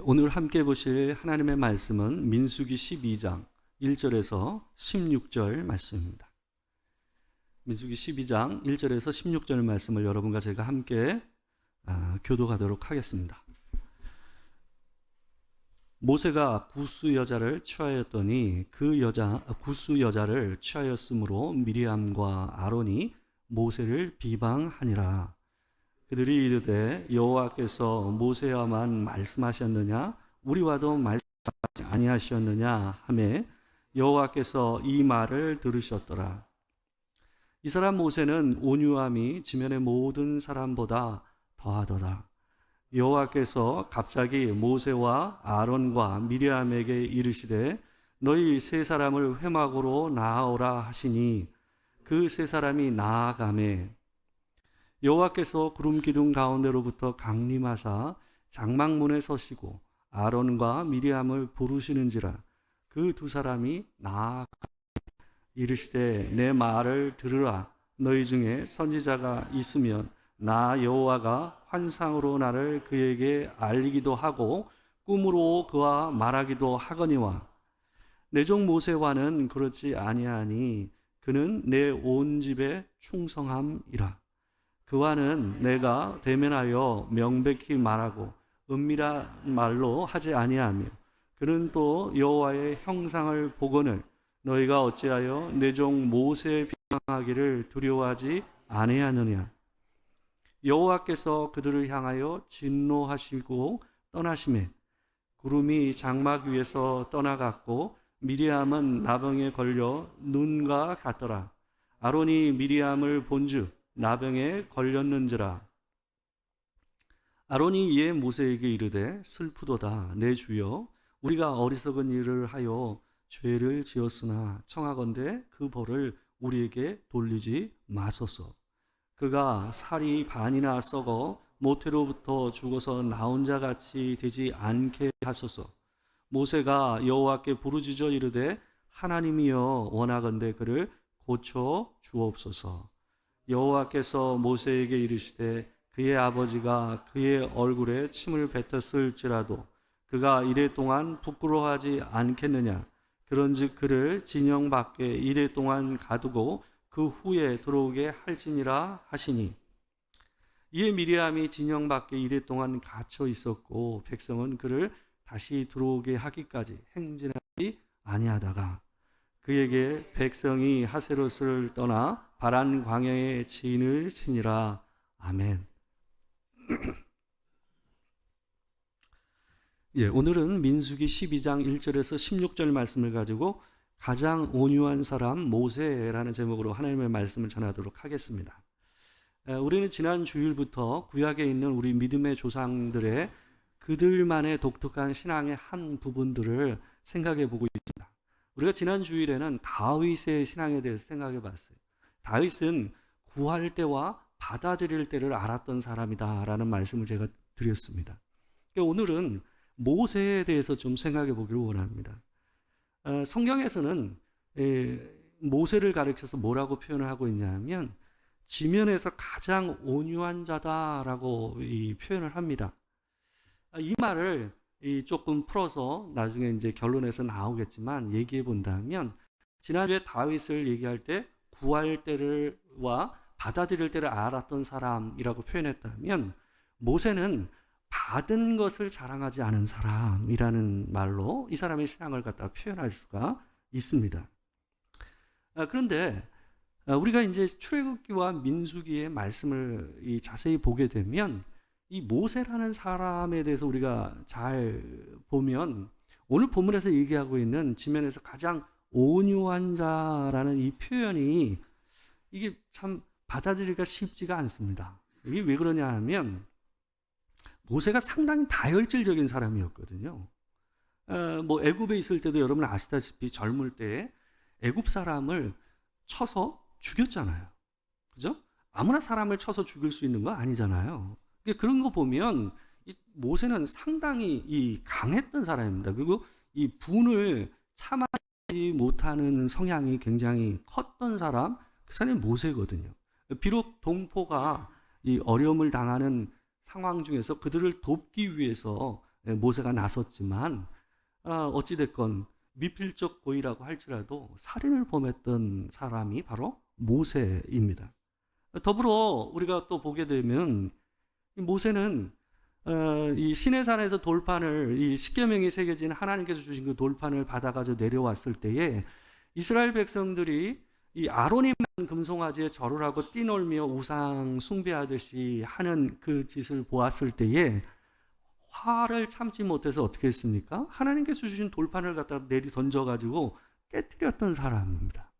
오늘 함께 보실 하나님의 말씀은 민수기 12장 1절에서 16절 말씀입니다. 민수기 12장 1절에서 16절 말씀을 여러분과 제가 함께 교도하도록 하겠습니다. 모세가 구스 여자를 취하였더니 구스 여자를 취하였으므로 미리암과 아론이 모세를 비방하니라. 그들이 이르되 여호와께서 모세와만 말씀하셨느냐 우리와도 말씀하지 아니하셨느냐 하매 여호와께서 이 말을 들으셨더라. 이 사람 모세는 온유함이 지면의 모든 사람보다 더하더라. 여호와께서 갑자기 모세와 아론과 미리암에게 이르시되 너희 세 사람을 회막으로 나아오라 하시니 그 세 사람이 나아가매 여호와께서 구름 기둥 가운데로부터 강림하사 장막문에 서시고 아론과 미리암을 부르시는지라 그 두 사람이 나아가 이르시되 내 말을 들으라. 너희 중에 선지자가 있으면 나 여호와가 환상으로 나를 그에게 알리기도 하고 꿈으로 그와 말하기도 하거니와 내 종 모세와는 그렇지 아니하니 그는 내 온 집에 충성함이라. 그와는 내가 대면하여 명백히 말하고 은밀한 말로 하지 아니하며 그는 또 여호와의 형상을 보거늘 너희가 어찌하여 내 종 모세 비방하기를 두려워하지 아니하느냐. 여호와께서 그들을 향하여 진노하시고 떠나시매 구름이 장막 위에서 떠나갔고 미리암은 나병에 걸려 눈과 같더라. 아론이 미리암을 본즉 나병에 걸렸는지라. 아론이 이에 모세에게 이르되 슬프도다 내 주여 우리가 어리석은 일을 하여 죄를 지었으나 청하건대 그 벌을 우리에게 돌리지 마소서. 그가 살이 반이나 썩어 모태로부터 죽어서 나온 자 같이 되지 않게 하소서. 모세가 여호와께 부르짖어 이르되 하나님이여 원하건대 그를 고쳐 주옵소서. 여호와께서 모세에게 이르시되 그의 아버지가 그의 얼굴에 침을 뱉었을지라도 그가 이래 동안 부끄러워하지 않겠느냐. 그런즉 그를 진영 밖에 이래 동안 가두고 그 후에 들어오게 할지니라 하시니 이에 미리암이 진영 밖에 이래 동안 갇혀 있었고 백성은 그를 다시 들어오게 하기까지 행진하지 아니하다가 그에게 백성이 하세롯을 떠나 바란 광야에 진을 치니라. 아멘. 오늘은 민수기 12장 1절에서 16절 말씀을 가지고 가장 온유한 사람 모세라는 제목으로 하나님의 말씀을 전하도록 하겠습니다. 우리는 지난 주일부터 구약에 있는 우리 믿음의 조상들의 그들만의 독특한 신앙의 한 부분들을 생각해 보고 있습니다. 우리가 지난 주일에는 다윗의 신앙에 대해서 생각해 봤어요. 다윗은 구할 때와 받아들일 때를 알았던 사람이다라는 말씀을 제가 드렸습니다. 오늘은 모세에 대해서 좀 생각해 보기를 원합니다. 성경에서는 모세를 가리켜서 뭐라고 표현을 하고 있냐면 지면에서 가장 온유한 자다라고 표현을 합니다. 이 말을 조금 풀어서 나중에 이제 결론에서 나오겠지만 얘기해 본다면 지난주에 다윗을 얘기할 때 구할 때를와 받아들일 때를 알았던 사람이라고 표현했다면 모세는 받은 것을 자랑하지 않은 사람이라는 말로 이 사람의 신앙을 갖다 표현할 수가 있습니다. 그런데 우리가 이제 출애굽기와 민수기의 말씀을 자세히 보게 되면 이 모세라는 사람에 대해서 우리가 잘 보면 오늘 본문에서 얘기하고 있는 지면에서 가장 온유한 자라는 이 표현이 이게 참 받아들이기가 쉽지가 않습니다. 이게 왜 그러냐 하면 모세가 상당히 다혈질적인 사람이었거든요. 애굽에 있을 때도 여러분 아시다시피 젊을 때 애굽 사람을 쳐서 죽였잖아요. 그죠? 아무나 사람을 쳐서 죽일 수 있는 거 아니잖아요. 그런 거 보면 이 모세는 상당히 강했던 사람입니다. 그리고 이 분을 참아지 못하는 성향이 굉장히 컸던 사람, 그 사람이 모세거든요. 비록 동포가 이 어려움을 당하는 상황 중에서 그들을 돕기 위해서 모세가 나섰지만 어찌됐건 미필적 고의라고 할지라도 살인을 범했던 사람이 바로 모세입니다. 더불어 우리가 또 보게 되면 모세는 이 시내산에서 돌판을 이 십계명이 새겨진 하나님께서 주신 그 돌판을 받아가지고 내려왔을 때에 이스라엘 백성들이 이 아론이 만든 금송아지에 절을 하고 뛰놀며 우상 숭배하듯이 하는 그 짓을 보았을 때에 화를 참지 못해서 어떻게 했습니까? 하나님께서 주신 돌판을 갖다 내리 던져가지고 깨뜨렸던 사람입니다.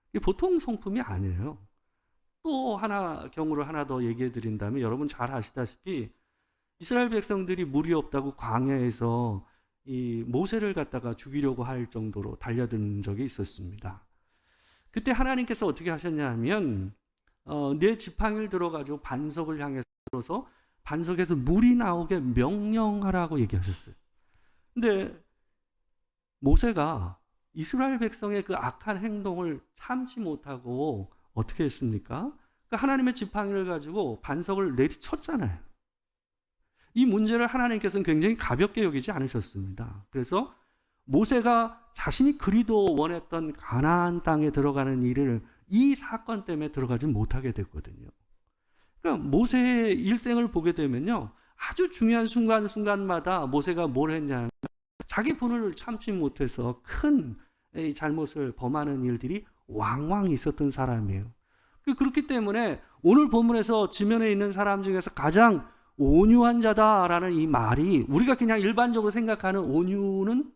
이게 보통 성품이 아니에요. 또 경우를 하나 더 얘기해 드린다면 여러분 잘 아시다시피 이스라엘 백성들이 물이 없다고 광야에서 이 모세를 갖다가 죽이려고 할 정도로 달려든 적이 있었습니다. 그때 하나님께서 어떻게 하셨냐 하면 내 지팡이를 들어가지고 반석을 향해서 반석에서 물이 나오게 명령하라고 얘기하셨어요. 근데 모세가 이스라엘 백성의 그 악한 행동을 참지 못하고 어떻게 했습니까? 그러니까 하나님의 지팡이를 가지고 반석을 내리쳤잖아요. 이 문제를 하나님께서는 굉장히 가볍게 여기지 않으셨습니다. 그래서 모세가 자신이 그리도 원했던 가나안 땅에 들어가는 일을 이 사건 때문에 들어가지 못하게 됐거든요. 그러니까 모세의 일생을 보게 되면요, 아주 중요한 순간순간마다 모세가 뭘 했냐, 자기 분을 참지 못해서 큰 잘못을 범하는 일들이 왕왕 있었던 사람이에요. 그렇기 때문에 오늘 본문에서 지면에 있는 사람 중에서 가장 온유한 자다라는 이 말이 우리가 그냥 일반적으로 생각하는 온유는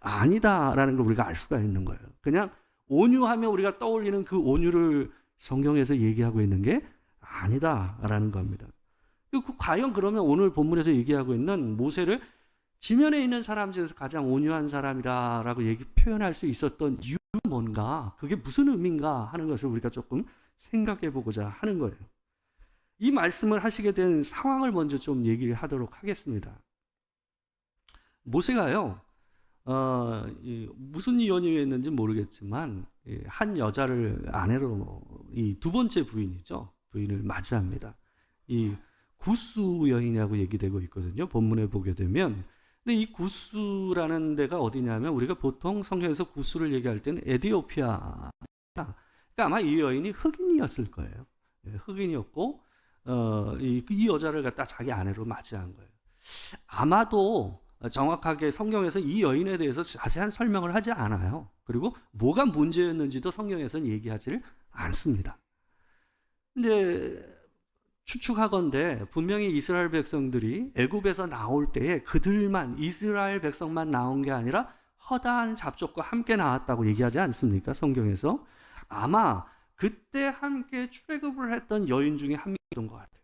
아니다라는 걸 우리가 알 수가 있는 거예요. 그냥 온유하면 우리가 떠올리는 그 온유를 성경에서 얘기하고 있는 게 아니다라는 겁니다. 과연 그러면 오늘 본문에서 얘기하고 있는 모세를 지면에 있는 사람 중에서 가장 온유한 사람이라고 표현할 수 있었던 이유가 뭔가, 그게 무슨 의미인가 하는 것을 우리가 조금 생각해 보고자 하는 거예요. 이 말씀을 하시게 된 상황을 먼저 좀 얘기를 하도록 하겠습니다. 모세가요, 무슨 연유였는지 모르겠지만 한 여자를 아내로, 이 두 번째 부인을 맞이합니다. 이 구스 여인이라고 얘기되고 있거든요. 본문에 보게 되면. 근데 이 구스라는 데가 어디냐면 우리가 보통 성경에서 구스를 얘기할 때는 에티오피아. 그러니까 아마 이 여인이 흑인이었을 거예요. 흑인이었고 이 여자를 갖다 자기 아내로 맞이한 거예요. 아마도 정확하게 성경에서 이 여인에 대해서 자세한 설명을 하지 않아요. 그리고 뭐가 문제였는지도 성경에서는 얘기하지를 않습니다. 근데 추측하건대 분명히 이스라엘 백성들이 애굽에서 나올 때에 이스라엘 백성만 나온 게 아니라 허다한 잡족과 함께 나왔다고 얘기하지 않습니까? 성경에서. 아마 그때 함께 출애굽을 했던 여인 중에 한 명이었던 것 같아요.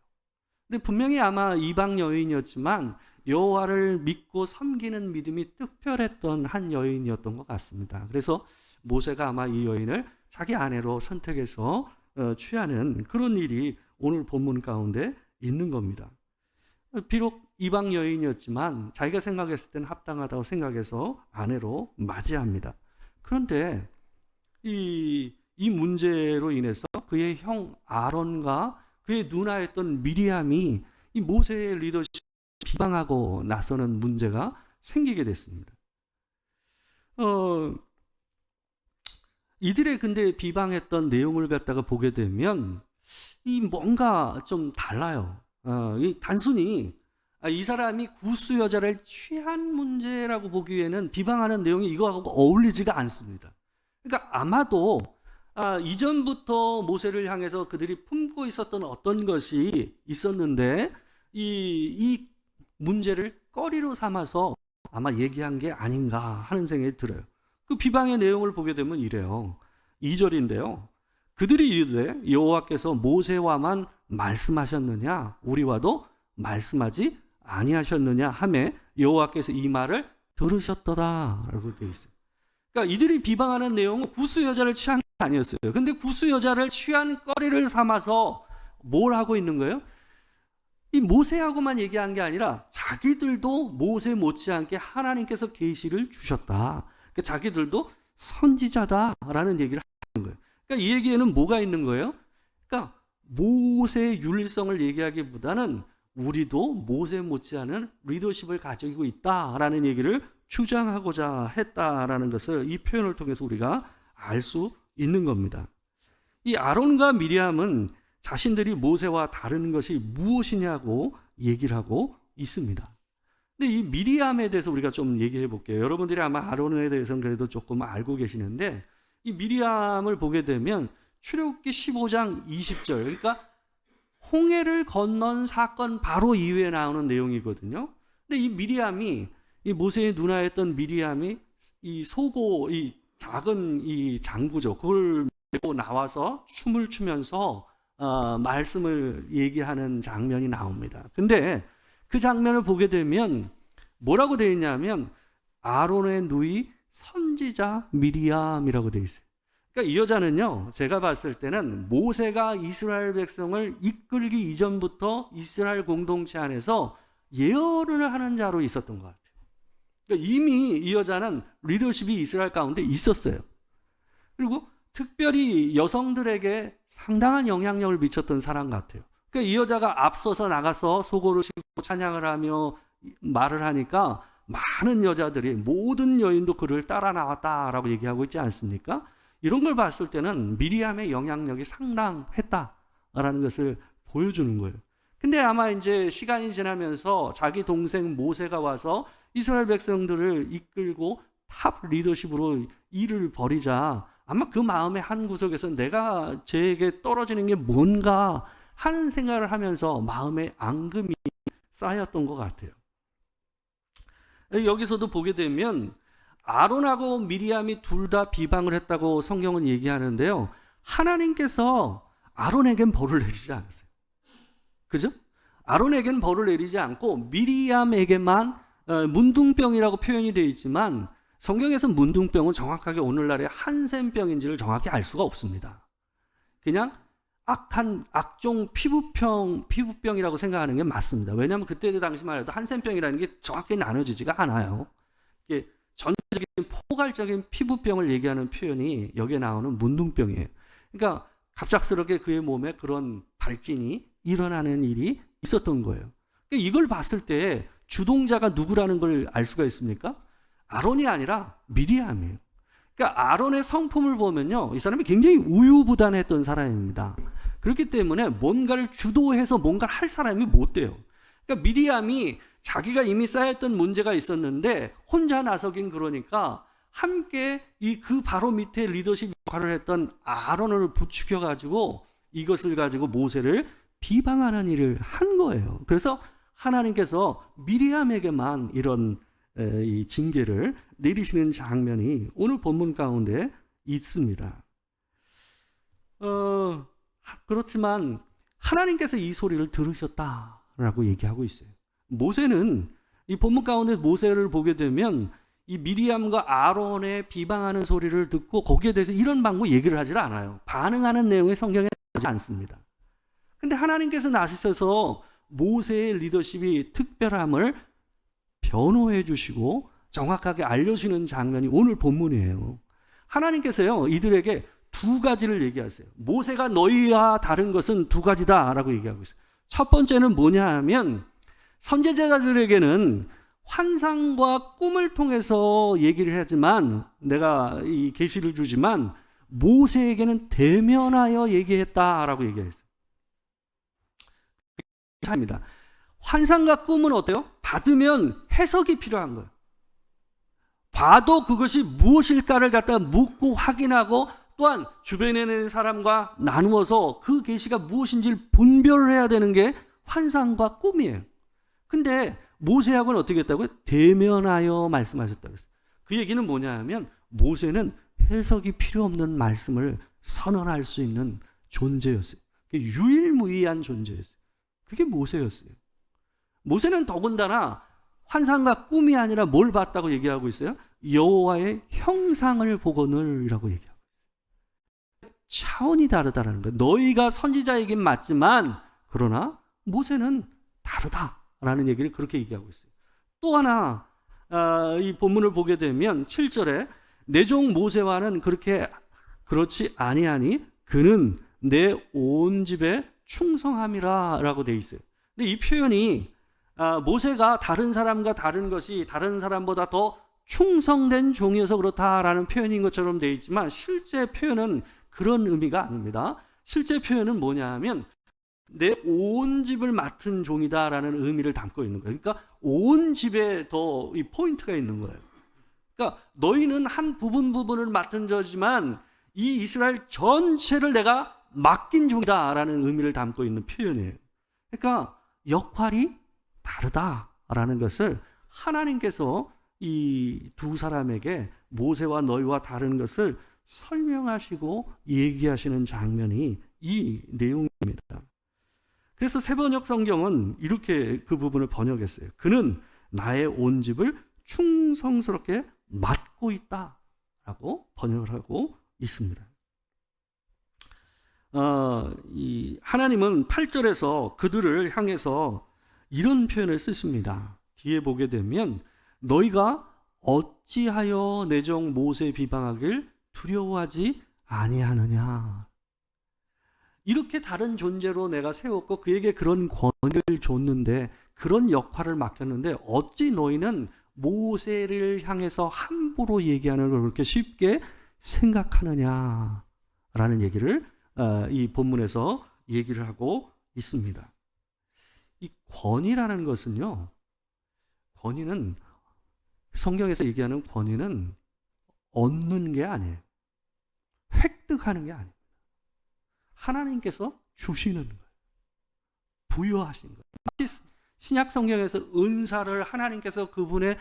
근데 분명히 아마 이방 여인이었지만 여호와를 믿고 섬기는 믿음이 특별했던 한 여인이었던 것 같습니다. 그래서 모세가 아마 이 여인을 자기 아내로 선택해서 취하는 그런 일이 오늘 본문 가운데 있는 겁니다. 비록 이방 여인이었지만 자기가 생각했을 때는 합당하다고 생각해서 아내로 맞이합니다. 그런데 이 문제로 인해서 그의 형 아론과 그의 누나였던 미리암이 이 모세의 리더십 비방하고 나서는 문제가 생기게 됐습니다. 이들의 근데 비방했던 내용을 갖다가 보게 되면 이 뭔가 좀 달라요. 단순히 이 사람이 구스 여자를 취한 문제라고 보기에는 비방하는 내용이 이거하고 어울리지가 않습니다. 그러니까 아마도 이전부터 모세를 향해서 그들이 품고 있었던 어떤 것이 있었는데 이 문제를 꺼리로 삼아서 아마 얘기한 게 아닌가 하는 생각이 들어요. 그 비방의 내용을 보게 되면 이래요. 2절인데요. 그들이 이르되 여호와께서 모세와만 말씀하셨느냐 우리와도 말씀하지 아니하셨느냐 하매 여호와께서 이 말을 들으셨더라 라고 되어 있어요. 그러니까 이들이 비방하는 내용은 구스 여자를 취한 게 아니었어요. 근데 구스 여자를 취한 거리를 삼아서 뭘 하고 있는 거예요? 이 모세하고만 얘기한 게 아니라 자기들도 모세 못지않게 하나님께서 계시를 주셨다. 그러니까 자기들도 선지자다라는 얘기를 하는 거예요. 그러니까 이 얘기에는 뭐가 있는 거예요? 그러니까 모세의 윤리성을 얘기하기보다는 우리도 모세 못지않은 리더십을 가지고 있다라는 얘기를 주장하고자 했다라는 것을 이 표현을 통해서 우리가 알 수 있는 겁니다. 이 아론과 미리암은 자신들이 모세와 다른 것이 무엇이냐고 얘기를 하고 있습니다. 근데 이 미리암에 대해서 우리가 좀 얘기해 볼게요. 여러분들이 아마 아론에 대해서는 그래도 조금 알고 계시는데, 이 미리암을 보게 되면 출애굽기 15장 20절, 그러니까 홍해를 건넌 사건 바로 이후에 나오는 내용이거든요. 근데 이 미리암이, 이 모세의 누나였던 미리암이 이 소고, 이 작은 이 장구죠, 그걸 메고 나와서 춤을 추면서 말씀을 얘기하는 장면이 나옵니다. 근데 그 장면을 보게 되면 뭐라고 되어 있냐면 아론의 누이 선지자 미리암이라고 되어 있어요. 그러니까 이 여자는요, 제가 봤을 때는 모세가 이스라엘 백성을 이끌기 이전부터 이스라엘 공동체 안에서 예언을 하는 자로 있었던 것 같아요. 그러니까 이미 이 여자는 리더십이 이스라엘 가운데 있었어요. 그리고 특별히 여성들에게 상당한 영향력을 미쳤던 사람 같아요. 그러니까 이 여자가 앞서서 나가서 소고를 신고 찬양을 하며 말을 하니까 많은 여자들이, 모든 여인도 그를 따라 나왔다라고 얘기하고 있지 않습니까? 이런 걸 봤을 때는 미리암의 영향력이 상당했다라는 것을 보여주는 거예요. 근데 아마 이제 시간이 지나면서 자기 동생 모세가 와서 이스라엘 백성들을 이끌고 탑 리더십으로 일을 벌이자 아마 그 마음의 한 구석에서 내가 쟤에게 떨어지는 게 뭔가 하는 생각을 하면서 마음에 앙금이 쌓였던 것 같아요. 여기서도 보게 되면 아론하고 미리암이 둘 다 비방을 했다고 성경은 얘기하는데요, 하나님께서 아론에겐 벌을 내리지 않았어요. 그죠? 아론에겐 벌을 내리지 않고 미리암에게만 문둥병이라고 표현이 되어 있지만, 성경에서 문둥병은 정확하게 오늘날의 한센병인지를 정확히 알 수가 없습니다. 그냥 악한 악종 피부병이라고 생각하는 게 맞습니다. 왜냐하면 그때 당시만 해도 한센병이라는 게 정확히 나눠지지가 않아요. 이게 전체적인 포괄적인 피부병을 얘기하는 표현이 여기에 나오는 문둥병이에요. 그러니까 갑작스럽게 그의 몸에 그런 발진이 일어나는 일이 있었던 거예요. 그러니까 이걸 봤을 때 주동자가 누구라는 걸 알 수가 있습니까? 아론이 아니라 미리암이에요. 그러니까 아론의 성품을 보면요, 이 사람이 굉장히 우유부단했던 사람입니다. 그렇기 때문에 뭔가를 주도해서 뭔가를 할 사람이 못 돼요. 그러니까 미리암이 자기가 이미 쌓였던 문제가 있었는데 혼자 나서긴 그러니까 함께 그 바로 밑에 리더십 역할을 했던 아론을 부추겨 가지고 이것을 가지고 모세를 비방하는 일을 한 거예요. 그래서 하나님께서 미리암에게만 이런 이 징계를 내리시는 장면이 오늘 본문 가운데 있습니다. 그렇지만 하나님께서 이 소리를 들으셨다라고 얘기하고 있어요. 모세는 이 본문 가운데 모세를 보게 되면 이 미리암과 아론의 비방하는 소리를 듣고 거기에 대해서 이런 방법 얘기를 하질 않아요. 반응하는 내용이 성경에 나오지 않습니다. 근데 하나님께서 나서셔서 모세의 리더십이 특별함을 변호해 주시고 정확하게 알려주는 장면이 오늘 본문이에요. 하나님께서요, 이들에게 두 가지를 얘기하세요. 모세가 너희와 다른 것은 두 가지다라고 얘기하고 있어요. 첫 번째는 뭐냐 하면, 선지자들에게는 환상과 꿈을 통해서 얘기를 하지만, 내가 이 계시를 주지만 모세에게는 대면하여 얘기했다라고 얘기했어요. 입니다. 환상과 꿈은 어때요? 받으면 해석이 필요한 거예요. 봐도 그것이 무엇일까를 갖다 묻고 확인하고, 또한 주변에 있는 사람과 나누어서 그 계시가 무엇인지를 분별을 해야 되는 게 환상과 꿈이에요. 근데 모세하고는 어떻게 했다고요? 대면하여 말씀하셨다고 했어요. 그 얘기는 뭐냐 하면, 모세는 해석이 필요 없는 말씀을 선언할 수 있는 존재였어요. 유일무이한 존재였어요. 그게 모세였어요. 모세는 더군다나 환상과 꿈이 아니라 뭘 봤다고 얘기하고 있어요? 여호와의 형상을 보거늘이라고 얘기하고 있어요. 차원이 다르다라는 거예요. 너희가 선지자이긴 맞지만 그러나 모세는 다르다라는 얘기를 그렇게 얘기하고 있어요. 또 하나, 이 본문을 보게 되면 7절에 내 종 모세와는 그렇지 아니하니 그는 내 온 집에 충성함이라 라고 돼 있어요. 근데 이 표현이 모세가 다른 사람과 다른 것이 다른 사람보다 더 충성된 종이어서 그렇다라는 표현인 것처럼 되어 있지만 실제 표현은 그런 의미가 아닙니다. 실제 표현은 뭐냐 하면 내 온 집을 맡은 종이다라는 의미를 담고 있는 거예요. 그러니까 온 집에 더 이 포인트가 있는 거예요. 그러니까 너희는 한 부분을 맡은 자지만 이 이스라엘 전체를 내가 맡긴 종이다라는 의미를 담고 있는 표현이에요. 그러니까 역할이 다르다라는 것을 하나님께서 이 두 사람에게 모세와 너희와 다른 것을 설명하시고 얘기하시는 장면이 이 내용입니다. 그래서 새번역 성경은 이렇게 그 부분을 번역했어요. 그는 나의 온 집을 충성스럽게 맡고 있다라고 번역을 하고 있습니다. 하나님은 8절에서 그들을 향해서 이런 표현을 쓰십니다. 뒤에 보게 되면 너희가 어찌하여 내 종 모세 비방하길 두려워하지 아니하느냐. 이렇게 다른 존재로 내가 세웠고 그에게 그런 권위를 줬는데 그런 역할을 맡겼는데 어찌 너희는 모세를 향해서 함부로 얘기하는 걸 그렇게 쉽게 생각하느냐라는 얘기를 이 본문에서 얘기를 하고 있습니다. 이 권위라는 것은요, 권위는 성경에서 얘기하는 권위는 얻는 게 아니에요. 획득하는 게 아니에요. 하나님께서 주시는 거예요. 부여하신 거예요. 신약 성경에서 은사를 하나님께서 그분의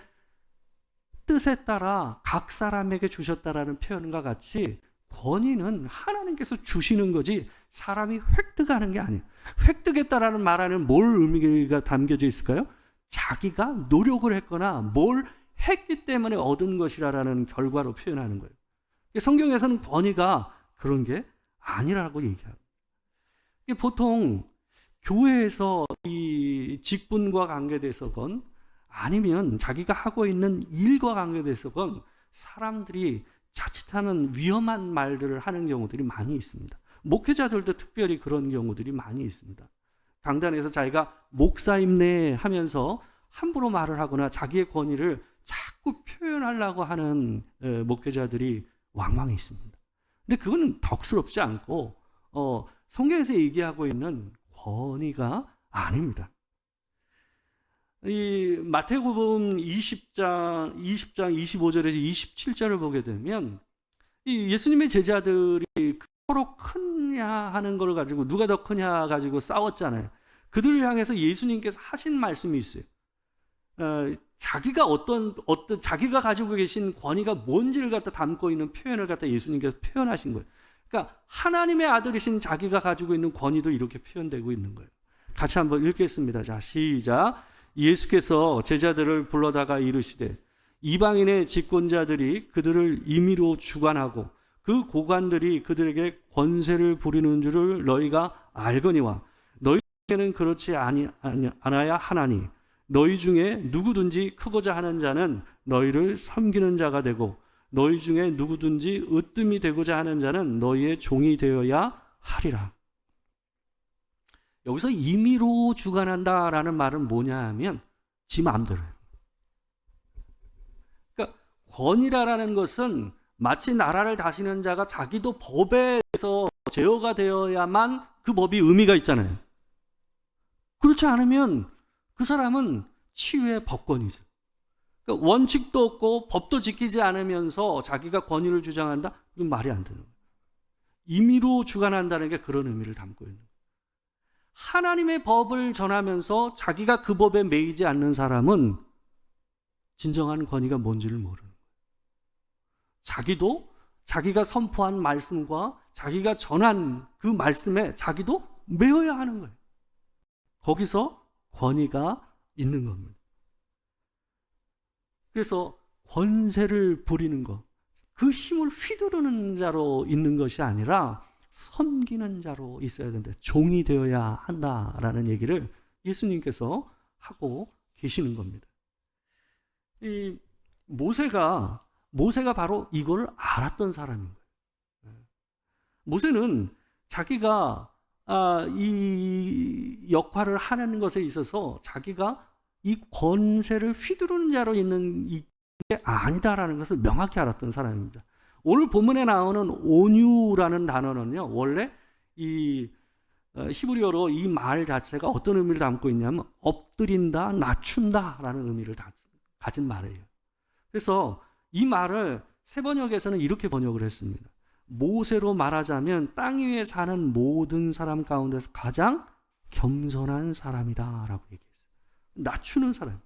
뜻에 따라 각 사람에게 주셨다라는 표현과 같이 권위는 하나님께서 주시는 거지 사람이 획득하는 게 아니에요. 획득했다라는 말 안에는 뭘 의미가 담겨져 있을까요? 자기가 노력을 했거나 뭘 했기 때문에 얻은 것이라는 결과로 표현하는 거예요. 성경에서는 권위가 그런 게 아니라고 얘기합니다. 보통 교회에서 이 직분과 관계돼서건 아니면 자기가 하고 있는 일과 관계돼서건 사람들이 자칫하는 위험한 말들을 하는 경우들이 많이 있습니다. 목회자들도 특별히 그런 경우들이 많이 있습니다. 강단에서 자기가 목사임네 하면서 함부로 말을 하거나 자기의 권위를 자꾸 표현하려고 하는 목회자들이 왕왕 있습니다. 근데 그거는 덕스럽지 않고 성경에서 얘기하고 있는 권위가 아닙니다. 이 마태복음 20장 25절에서 27절을 보게 되면 이 예수님의 제자들이 서로 크냐 하는 걸 가지고 누가 더 크냐 가지고 싸웠잖아요. 그들을 향해서 예수님께서 하신 말씀이 있어요. 자기가 자기가 가지고 계신 권위가 뭔지를 갖다 담고 있는 표현을 갖다 예수님께서 표현하신 거예요. 그러니까 하나님의 아들이신 자기가 가지고 있는 권위도 이렇게 표현되고 있는 거예요. 같이 한번 읽겠습니다. 자, 시작. 예수께서 제자들을 불러다가 이르시되 이방인의 집권자들이 그들을 임의로 주관하고 그 고관들이 그들에게 권세를 부리는 줄을 너희가 알거니와 너희에게는 그렇지 않아야 하나니 너희 중에 누구든지 크고자 하는 자는 너희를 섬기는 자가 되고 너희 중에 누구든지 으뜸이 되고자 하는 자는 너희의 종이 되어야 하리라. 여기서 임의로 주관한다라는 말은 뭐냐 하면 지 마음대로. 그러니까 권위라는 것은 마치 나라를 다스리는 자가 자기도 법에서 제어가 되어야만 그 법이 의미가 있잖아요. 그렇지 않으면 그 사람은 치유의 법권이죠. 그러니까 원칙도 없고 법도 지키지 않으면서 자기가 권위를 주장한다? 이건 말이 안 되는 거예요. 임의로 주관한다는 게 그런 의미를 담고 있는 거예요. 하나님의 법을 전하면서 자기가 그 법에 매이지 않는 사람은 진정한 권위가 뭔지를 모르는 거예요. 자기도 자기가 선포한 말씀과 자기가 전한 그 말씀에 자기도 매여야 하는 거예요. 거기서 권위가 있는 겁니다. 그래서 권세를 부리는 것, 그 힘을 휘두르는 자로 있는 것이 아니라 섬기는 자로 있어야 된다. 종이 되어야 한다라는 얘기를 예수님께서 하고 계시는 겁니다. 이 모세가 바로 이걸 알았던 사람인 거예요. 모세는 자기가 이 역할을 하는 것에 있어서 자기가 이 권세를 휘두르는 자로 있는 게 아니다라는 것을 명확히 알았던 사람입니다. 오늘 본문에 나오는 온유라는 단어는요, 원래 이 히브리어로 이 말 자체가 어떤 의미를 담고 있냐면 엎드린다, 낮춘다라는 의미를 가진 말이에요. 그래서 이 말을 세번역에서는 이렇게 번역을 했습니다. 모세로 말하자면 땅 위에 사는 모든 사람 가운데서 가장 겸손한 사람이다 라고 얘기했어요. 낮추는 사람.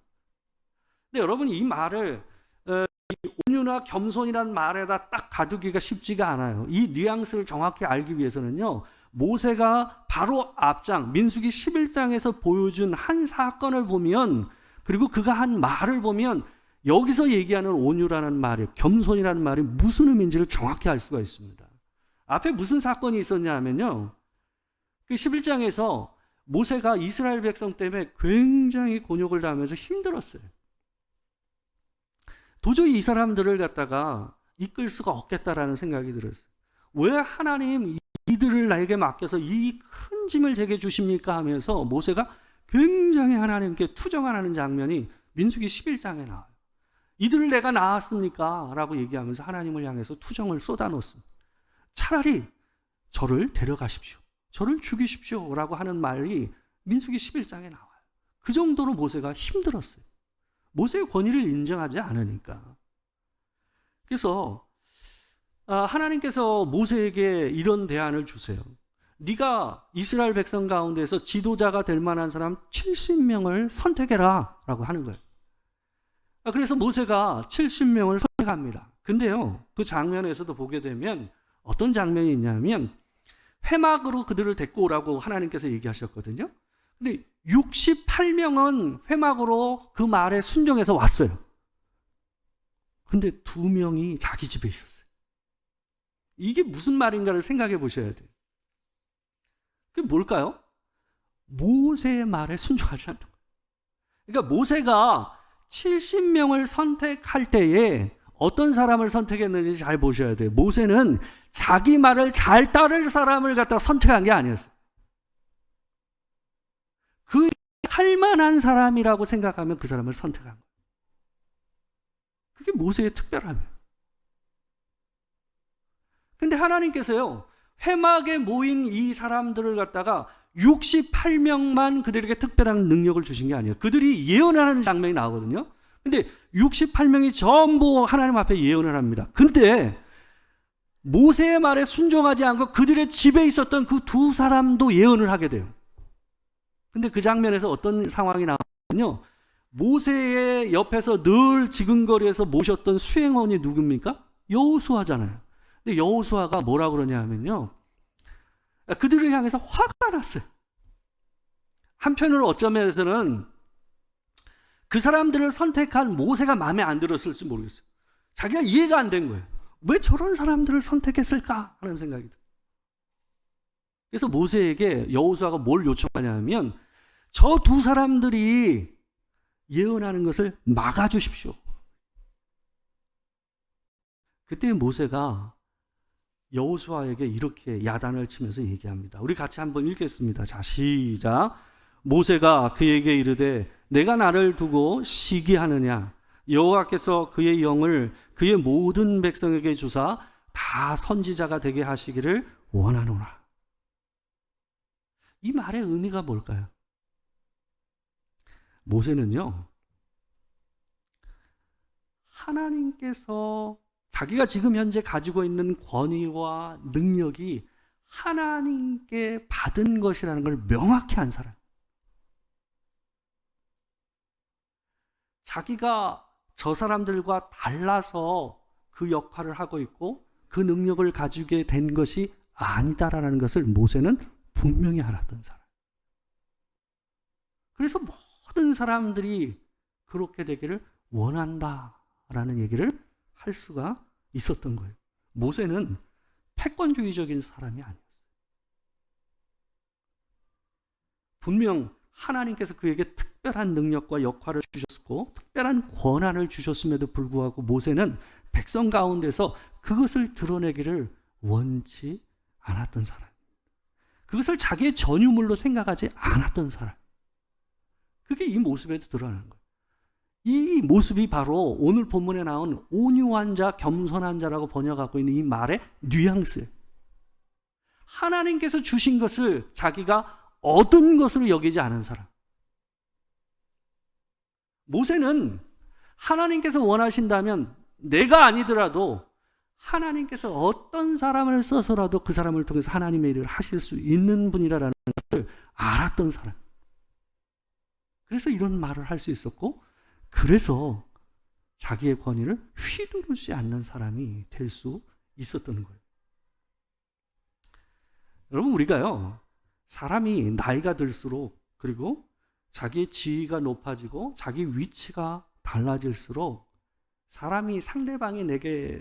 근데 여러분, 이 말을 이 온유나 겸손이라는 말에다 딱 가두기가 쉽지가 않아요. 이 뉘앙스를 정확히 알기 위해서는요, 모세가 바로 앞장 민수기 11장에서 보여준 한 사건을 보면, 그리고 그가 한 말을 보면 여기서 얘기하는 온유라는 말이, 겸손이라는 말이 무슨 의미인지를 정확히 알 수가 있습니다. 앞에 무슨 사건이 있었냐 하면요, 그 11장에서 모세가 이스라엘 백성 때문에 굉장히 곤욕을 당하면서 힘들었어요. 도저히 이 사람들을 갖다가 이끌 수가 없겠다라는 생각이 들었어요. 왜 하나님 이들을 나에게 맡겨서 이 큰 짐을 제게 주십니까 하면서 모세가 굉장히 하나님께 투정하는 장면이 민수기 11장에 나와요. 이들을 내가 낳았습니까? 라고 얘기하면서 하나님을 향해서 투정을 쏟아놓습니다. 차라리 저를 데려가십시오, 저를 죽이십시오 라고 하는 말이 민수기 11장에 나와요. 그 정도로 모세가 힘들었어요. 모세의 권위를 인정하지 않으니까. 그래서 하나님께서 모세에게 이런 대안을 주세요. 네가 이스라엘 백성 가운데서 지도자가 될 만한 사람 70명을 선택해라 라고 하는 거예요. 그래서 모세가 70명을 선택합니다. 근데요, 그 장면에서도 보게 되면 어떤 장면이 있냐면 회막으로 그들을 데리고 오라고 하나님께서 얘기하셨거든요. 근데 68명은 회막으로 그 말에 순종해서 왔어요. 근데 2명이 자기 집에 있었어요. 이게 무슨 말인가를 생각해 보셔야 돼요. 그게 뭘까요? 모세의 말에 순종하지 않는 거예요. 그러니까 모세가 70명을 선택할 때에 어떤 사람을 선택했는지 잘 보셔야 돼요. 모세는 자기 말을 잘 따를 사람을 갖다가 선택한 게 아니었어요. 그 할 만한 사람이라고 생각하면 그 사람을 선택한 거예요. 그게 모세의 특별함이에요. 근데 하나님께서요, 회막에 모인 이 사람들을 갖다가 68명만 그들에게 특별한 능력을 주신 게 아니에요. 그들이 예언을 하는 장면이 나오거든요. 근데 68명이 전부 하나님 앞에 예언을 합니다. 근데 모세의 말에 순종하지 않고 그들의 집에 있었던 그 2사람도 예언을 하게 돼요. 근데 그 장면에서 어떤 상황이 나오냐면요, 모세의 옆에서 늘 지근거리에서 모셨던 수행원이 누굽니까? 여호수아잖아요. 근데 여호수아가 뭐라 그러냐 하면요, 그들을 향해서 화가 났어요. 한편으로 어쩌면서는 그 사람들을 선택한 모세가 마음에 안 들었을지 모르겠어요. 자기가 이해가 안 된 거예요. 왜 저런 사람들을 선택했을까 하는 생각이 들어요. 그래서 모세에게 여호수아가 뭘 요청하냐면 저 2사람들이 예언하는 것을 막아주십시오. 그때 모세가 여호수아에게 이렇게 야단을 치면서 얘기합니다. 우리 같이 한번 읽겠습니다. 자, 시작. 모세가 그에게 이르되 내가 나를 두고 시기하느냐? 여호와께서 그의 영을 그의 모든 백성에게 주사 다 선지자가 되게 하시기를 원하노라. 이 말의 의미가 뭘까요? 모세는요, 하나님께서 자기가 지금 현재 가지고 있는 권위와 능력이 하나님께 받은 것이라는 걸 명확히 한 사람. 자기가 저 사람들과 달라서 그 역할을 하고 있고 그 능력을 가지게 된 것이 아니다라는 것을 모세는 분명히 알았던 사람. 그래서 모든 사람들이 그렇게 되기를 원한다라는 얘기를 할 수가 있었던 거예요. 모세는 패권주의적인 사람이 아니었어요. 분명 하나님께서 그에게 특별한 능력과 역할을 주셨고 특별한 권한을 주셨음에도 불구하고 모세는 백성 가운데서 그것을 드러내기를 원치 않았던 사람. 그것을 자기의 전유물로 생각하지 않았던 사람. 그게 이 모습에도 드러나는 거예요. 이 모습이 바로 오늘 본문에 나온 온유한 자, 겸손한 자라고 번역하고 있는 이 말의 뉘앙스예요. 하나님께서 주신 것을 자기가 얻은 것으로 여기지 않은 사람. 모세는 하나님께서 원하신다면 내가 아니더라도 하나님께서 어떤 사람을 써서라도 그 사람을 통해서 하나님의 일을 하실 수 있는 분이라는 것을 알았던 사람. 그래서 이런 말을 할 수 있었고, 그래서 자기의 권위를 휘두르지 않는 사람이 될 수 있었던 거예요. 여러분, 우리가요, 사람이 나이가 들수록, 그리고 자기의 지위가 높아지고 자기 위치가 달라질수록 사람이, 상대방이 내게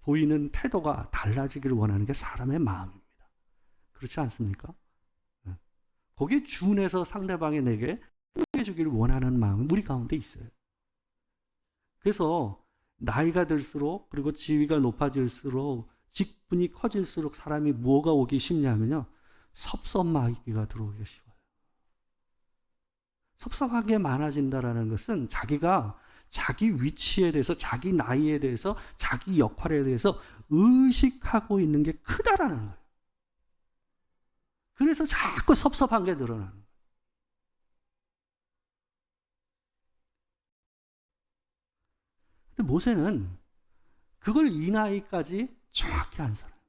보이는 태도가 달라지기를 원하는 게 사람의 마음입니다. 그렇지 않습니까? 거기에 준해서 상대방이 내게 행복해 주기를 원하는 마음이 우리 가운데 있어요. 그래서 나이가 들수록, 그리고 지위가 높아질수록, 직분이 커질수록 사람이 뭐가 오기 쉽냐면요, 섭섭마귀가 들어오기 쉬워요. 섭섭한 게 많아진다라는 것은 자기가 자기 위치에 대해서, 자기 나이에 대해서, 자기 역할에 대해서 의식하고 있는 게 크다라는 거예요. 그래서 자꾸 섭섭한 게 늘어나는 거예요. 근데 모세는 그걸 이 나이까지 정확히 안 살아요.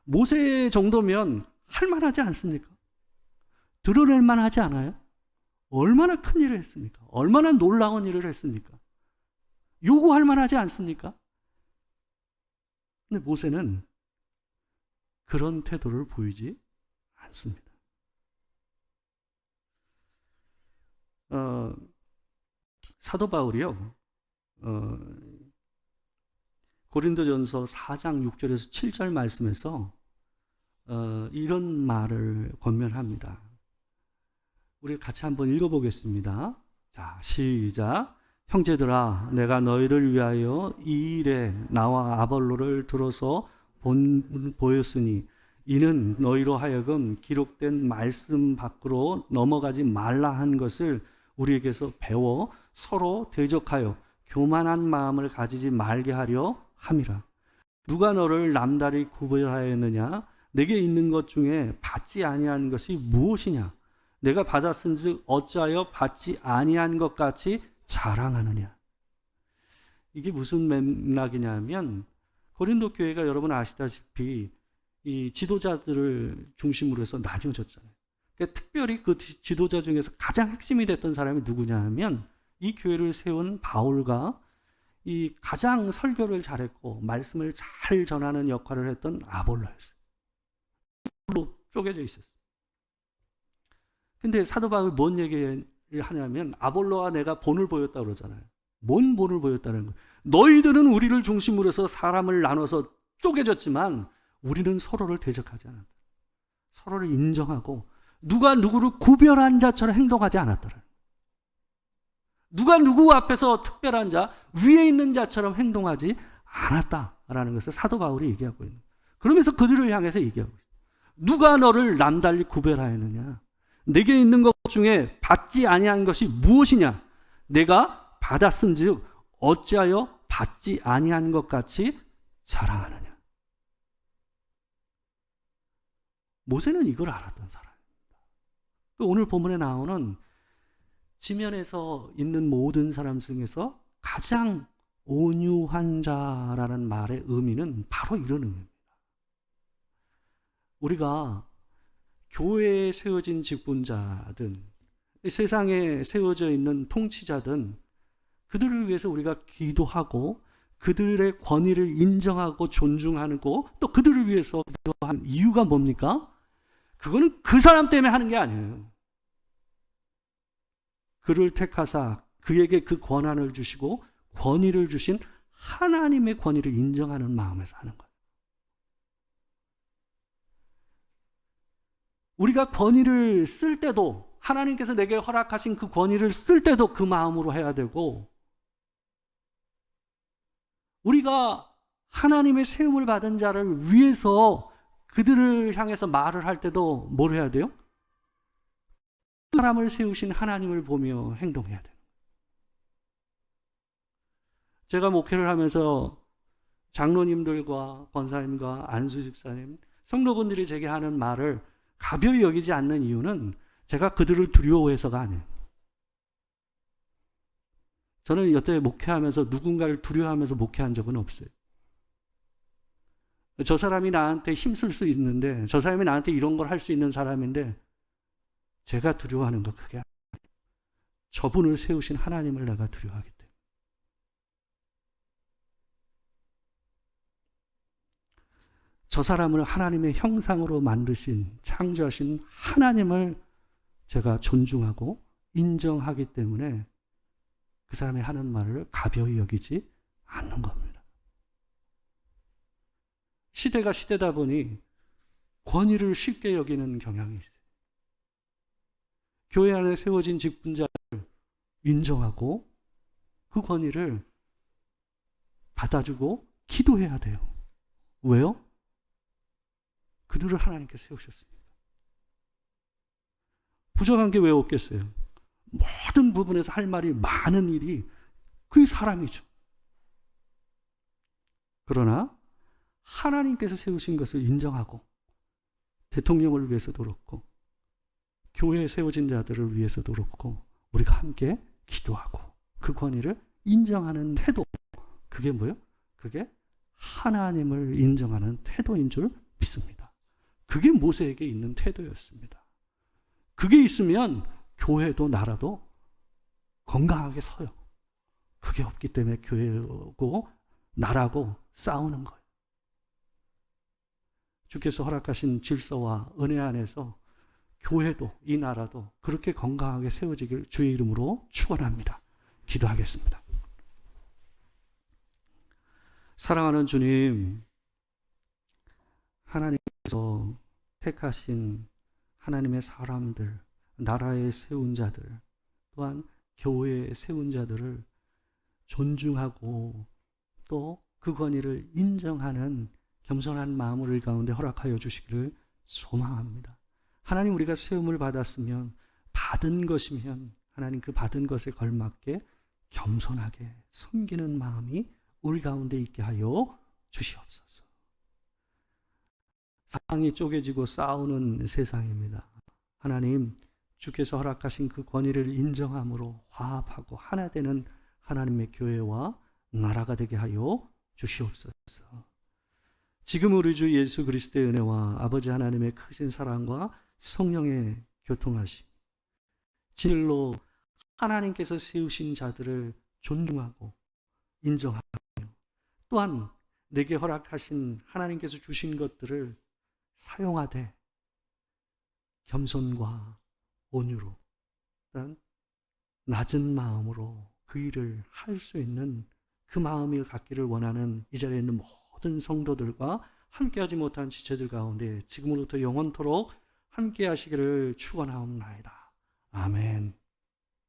모세 정도면 할만하지 않습니까? 드러낼 만하지 않아요? 얼마나 큰 일을 했습니까? 얼마나 놀라운 일을 했습니까? 요구할 만하지 않습니까? 근데 모세는 그런 태도를 보이지 않습니다. 사도 바울이요, 고린도전서 4장 6절에서 7절 말씀에서 이런 말을 권면합니다. 우리 같이 한번 읽어보겠습니다. 자, 시작. 형제들아, 내가 너희를 위하여 이 일에 나와 아볼로를 들어서 보였으니 이는 너희로 하여금 기록된 말씀 밖으로 넘어가지 말라 한 것을 우리에게서 배워 서로 대적하여 교만한 마음을 가지지 말게 하려 함이라. 누가 너를 남다리 구별하였느냐? 내게 있는 것 중에 받지 아니한 것이 무엇이냐? 내가 받았은즉 어찌하여 받지 아니한 것 같이 자랑하느냐? 이게 무슨 맥락이냐면, 고린도 교회가 여러분 아시다시피 이 지도자들을 중심으로 해서 나뉘어졌잖아요. 그러니까 특별히 그 지도자 중에서 가장 핵심이 됐던 사람이 누구냐 하면, 이 교회를 세운 바울과 이 가장 설교를 잘했고 말씀을 잘 전하는 역할을 했던 아볼로였어요. 아볼로 쪼개져 있었어요. 근데 사도 바울이 뭔 얘기를 하냐면, 아볼로와 내가 본을 보였다고 그러잖아요. 뭔 본을 보였다는 거예요? 너희들은 우리를 중심으로 해서 사람을 나눠서 쪼개졌지만 우리는 서로를 대적하지 않았다. 서로를 인정하고 누가 누구를 구별한 자처럼 행동하지 않았더라. 누가 누구 앞에서 특별한 자, 위에 있는 자처럼 행동하지 않았다라는 것을 사도 바울이 얘기하고 있는 거예요. 그러면서 그들을 향해서 얘기하고 있어요. 누가 너를 남달리 구별하였느냐? 내게 있는 것 중에 받지 아니한 것이 무엇이냐? 내가 받았은즉 어찌하여 받지 아니한 것 같이 자랑하느냐? 모세는 이걸 알았던 사람입니다. 오늘 본문에 나오는 지면에서 있는 모든 사람 중에서 가장 온유한 자라는 말의 의미는 바로 이런 의미입니다. 우리가 교회에 세워진 직분자든 세상에 세워져 있는 통치자든 그들을 위해서 우리가 기도하고 그들의 권위를 인정하고 존중하고 또 그들을 위해서 기도한 이유가 뭡니까? 그거는 그 사람 때문에 하는 게 아니에요. 그를 택하사 그에게 그 권한을 주시고 권위를 주신 하나님의 권위를 인정하는 마음에서 하는 거예요. 우리가 권위를 쓸 때도, 하나님께서 내게 허락하신 그 권위를 쓸 때도 그 마음으로 해야 되고, 우리가 하나님의 세움을 받은 자를 위해서 그들을 향해서 말을 할 때도 뭘 해야 돼요? 사람을 세우신 하나님을 보며 행동해야 돼요. 제가 목회를 하면서 장로님들과 권사님과 안수 집사님, 성도분들이 제게 하는 말을 가벼이 여기지 않는 이유는 제가 그들을 두려워해서가 아니에요. 저는 여태 목회하면서 누군가를 두려워하면서 목회한 적은 없어요. 저 사람이 나한테 힘쓸 수 있는데, 저 사람이 나한테 이런 걸 할 수 있는 사람인데, 제가 두려워하는 거 그게 아니에요. 저분을 세우신 하나님을 내가 두려워하기 때문에. 저 사람을 하나님의 형상으로 만드신, 창조하신 하나님을 제가 존중하고 인정하기 때문에 그 사람이 하는 말을 가벼이 여기지 않는 겁니다. 시대가 시대다 보니 권위를 쉽게 여기는 경향이 있어요. 교회 안에 세워진 직분자를 인정하고 그 권위를 받아주고 기도해야 돼요. 왜요? 그들을 하나님께 세우셨습니다. 부정한 게 왜 없겠어요? 모든 부분에서 할 말이 많은 일이 그게 사람이죠. 그러나 하나님께서 세우신 것을 인정하고 대통령을 위해서도 그렇고 교회에 세워진 자들을 위해서도 그렇고 우리가 함께 기도하고 그 권위를 인정하는 태도, 그게 뭐예요? 그게 하나님을 인정하는 태도인 줄 믿습니다. 그게 모세에게 있는 태도였습니다. 그게 있으면 교회도 나라도 건강하게 서요. 그게 없기 때문에 교회고 나라고 싸우는 거예요. 주께서 허락하신 질서와 은혜 안에서 교회도 이 나라도 그렇게 건강하게 세워지길 주의 이름으로 축원합니다. 기도하겠습니다. 사랑하는 주님, 하나님께서 택하신 하나님의 사람들, 나라에 세운 자들, 또한 교회에 세운 자들을 존중하고 또 그 권위를 인정하는 겸손한 마음을 우리 가운데 허락하여 주시기를 소망합니다. 하나님, 우리가 세움을 받았으면 받은 것이면 하나님 그 받은 것에 걸맞게 겸손하게 섬기는 마음이 우리 가운데 있게 하여 주시옵소서. 사랑이 쪼개지고 싸우는 세상입니다. 하나님, 주께서 허락하신 그 권위를 인정함으로 화합하고 하나 되는 하나님의 교회와 나라가 되게 하여 주시옵소서. 지금 우리 주 예수 그리스도의 은혜와 아버지 하나님의 크신 사랑과 성령의 교통하심, 진리로 하나님께서 세우신 자들을 존중하고 인정하며 또한 내게 허락하신 하나님께서 주신 것들을 사용하되 겸손과 온유로 낮은 마음으로 그 일을 할 수 있는 그 마음을 갖기를 원하는 이 자리에 있는 모든 성도들과 함께하지 못한 지체들 가운데 지금으로부터 영원토록 함께하시기를 축원하옵나이다. 아멘.